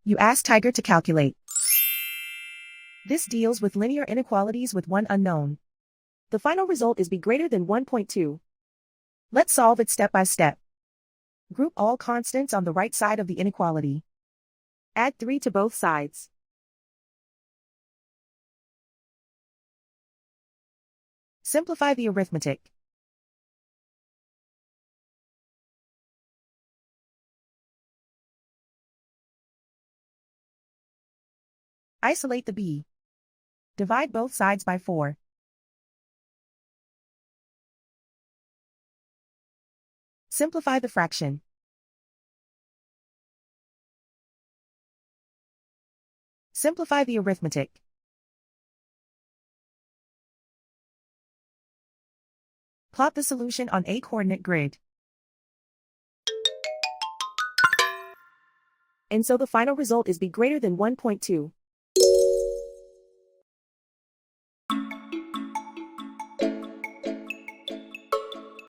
You ask Tiger to calculate. This deals with linear inequalities with one unknown. The final result is b greater than 1.2. Let's solve it step by step. Group all constants on the right side of the inequality. Add 3 to both sides. Simplify the arithmetic. Isolate the b. Divide both sides by 4. Simplify the fraction. Simplify the arithmetic. Plot the solution on a coordinate grid. And so the final result is b greater than 1.2.